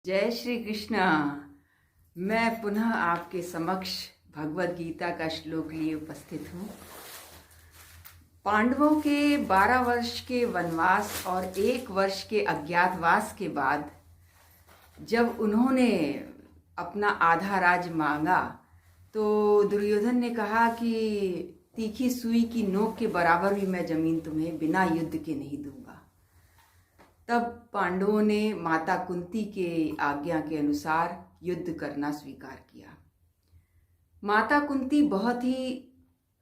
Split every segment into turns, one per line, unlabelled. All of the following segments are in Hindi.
जय श्री कृष्ण। मैं पुनः आपके समक्ष भगवद गीता का श्लोक लिए उपस्थित हूँ। पांडवों के 12 वर्ष के वनवास और 1 वर्ष के अज्ञातवास के बाद जब उन्होंने अपना आधा राज मांगा तो दुर्योधन ने कहा कि तीखी सुई की नोक के बराबर भी मैं जमीन तुम्हें बिना युद्ध के नहीं दूंगा। तब पांडवों ने माता कुंती के आज्ञा के अनुसार युद्ध करना स्वीकार किया। माता कुंती बहुत ही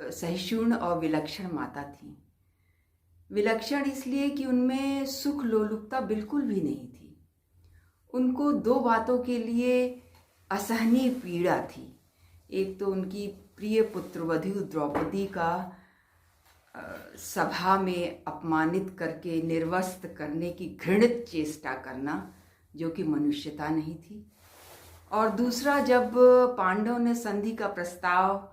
सहिष्णु और विलक्षण माता थी। विलक्षण इसलिए कि उनमें सुख लोलुपता बिल्कुल भी नहीं थी। उनको 2 बातों के लिए असहनीय पीड़ा थी। एक तो उनकी प्रिय पुत्रवधू द्रौपदी का सभा में अपमानित करके निर्वस्त्र करने की घृणित चेष्टा करना, जो कि मनुष्यता नहीं थी। और दूसरा, जब पांडव ने संधि का प्रस्ताव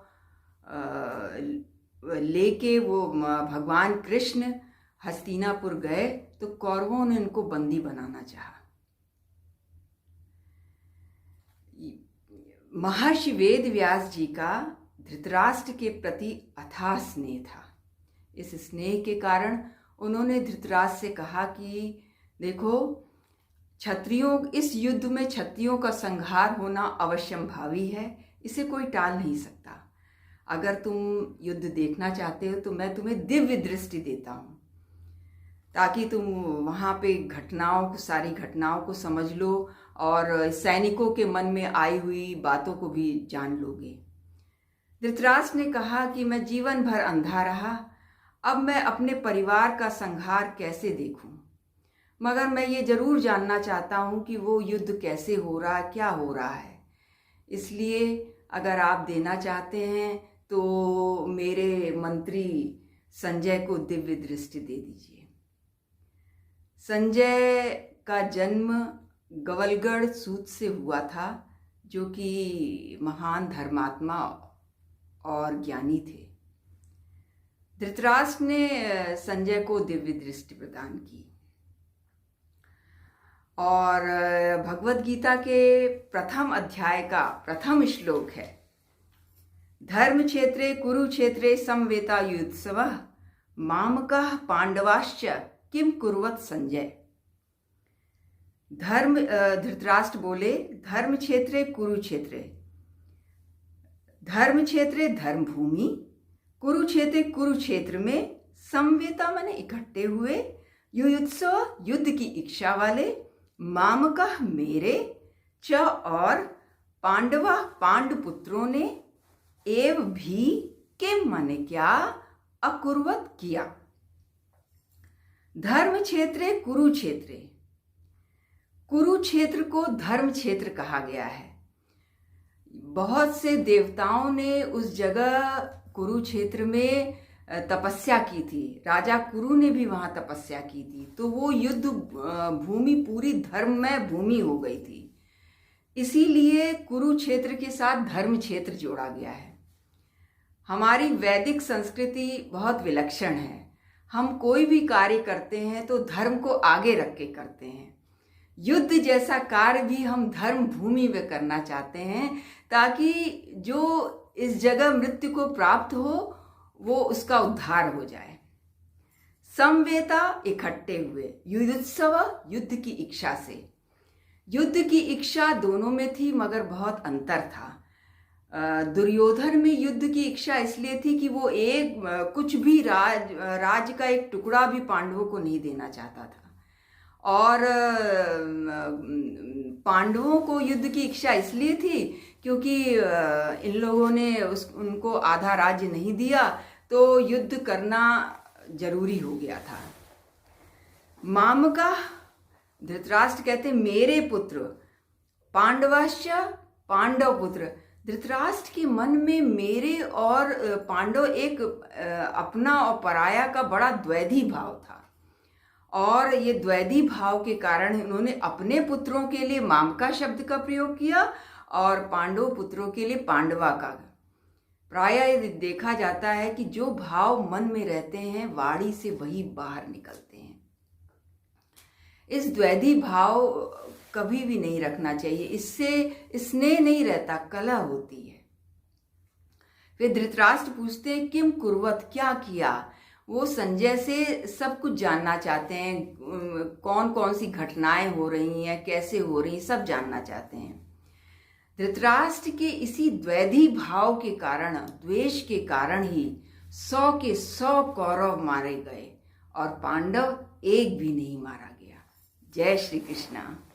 लेके वो भगवान कृष्ण हस्तिनापुर गए तो कौरवों ने उनको बंदी बनाना चाहा। महर्षि वेद व्यास जी का धृतराष्ट्र के प्रति अथाह स्नेह था। इस स्नेह के कारण उन्होंने धृतराष्ट्र से कहा कि देखो, क्षत्रियों इस युद्ध में क्षत्रियों का संहार होना अवश्यंभावी है, इसे कोई टाल नहीं सकता। अगर तुम युद्ध देखना चाहते हो तो मैं तुम्हें दिव्य दृष्टि देता हूँ, ताकि तुम वहाँ पे सारी घटनाओं को समझ लो और सैनिकों के मन में आई हुई बातों को भी जान लोगे। धृतराष्ट्र ने कहा कि मैं जीवन भर अंधा रहा, अब मैं अपने परिवार का संहार कैसे देखूं? मगर मैं ये जरूर जानना चाहता हूं कि वो युद्ध कैसे हो रहा है, क्या हो रहा है। इसलिए अगर आप देना चाहते हैं तो मेरे मंत्री संजय को दिव्य दृष्टि दे दीजिए। संजय का जन्म गवलगढ़ सूत से हुआ था, जो कि महान धर्मात्मा और ज्ञानी थे। धृतराष्ट्र ने संजय को दिव्य दृष्टि प्रदान की और भगवद गीता के प्रथम अध्याय का प्रथम श्लोक है, धर्म क्षेत्रे कुरुक्षेत्रे समवेता युत्सवः मामकः पांडवाश्च किम कुर्वत संजय। धृतराष्ट्र बोले, धर्म क्षेत्रे कुरुक्षेत्रे, धर्म क्षेत्रे धर्म भूमि, कुरुक्षेत्र कुरुक्षेत्र में, समवेता माने इकट्ठे हुए, युयुत्सव युद्ध की इच्छा वाले, मामका मेरे, च और पांडवा पांडुपुत्रों ने, एव भी के माने क्या, अकुर्वत किया। धर्म क्षेत्रे कुरुक्षेत्रे, कुरुक्षेत्र को धर्म क्षेत्र कहा गया है। बहुत से देवताओं ने उस जगह कुरुक्षेत्र में तपस्या की थी। राजा कुरु ने भी वहां तपस्या की थी, तो वो युद्ध भूमि पूरी धर्ममय भूमि हो गई थी। इसीलिए कुरुक्षेत्र के साथ धर्म क्षेत्र जोड़ा गया है। हमारी वैदिक संस्कृति बहुत विलक्षण है। हम कोई भी कार्य करते हैं तो धर्म को आगे रख के करते हैं। युद्ध जैसा कार्य भी हम धर्म भूमि में करना चाहते हैं, ताकि जो इस जगह मृत्यु को प्राप्त हो वो उसका उद्धार हो जाए। समवेता इकट्ठे हुए, युयुत्सव युद्ध की इच्छा से। युद्ध की इच्छा दोनों में थी, मगर बहुत अंतर था। दुर्योधन में युद्ध की इच्छा इसलिए थी कि वो कुछ भी राज का एक टुकड़ा भी पांडवों को नहीं देना चाहता था। और पांडवों को युद्ध की इच्छा इसलिए थी क्योंकि इन लोगों ने उनको आधा राज्य नहीं दिया, तो युद्ध करना जरूरी हो गया था। मामका, धृतराष्ट्र कहते मेरे पुत्र, पांडवाश्च पांडव पुत्र। धृतराष्ट्र के मन में मेरे और पांडव एक अपना और पराया का बड़ा द्वैधी भाव था, और ये द्वैधी भाव के कारण उन्होंने अपने पुत्रों के लिए मामका शब्द का प्रयोग किया और पांडव पुत्रों के लिए पांडवा का। प्रायः देखा जाता है कि जो भाव मन में रहते हैं वाणी से वही बाहर निकलते हैं। इस द्वैधी भाव कभी भी नहीं रखना चाहिए। इससे स्नेह नहीं रहता, कलह होती है। फिर धृतराष्ट्र पूछते हैं किम कुर्वत, क्या किया। वो संजय से सब कुछ जानना चाहते हैं, कौन कौन सी घटनाएं हो रही हैं, कैसे हो रही, सब जानना चाहते हैं। धृतराष्ट्र के इसी द्वैधी भाव के कारण, द्वेष के कारण ही 100 के 100 कौरव मारे गए और पांडव एक भी नहीं मारा गया। जय श्री कृष्णा।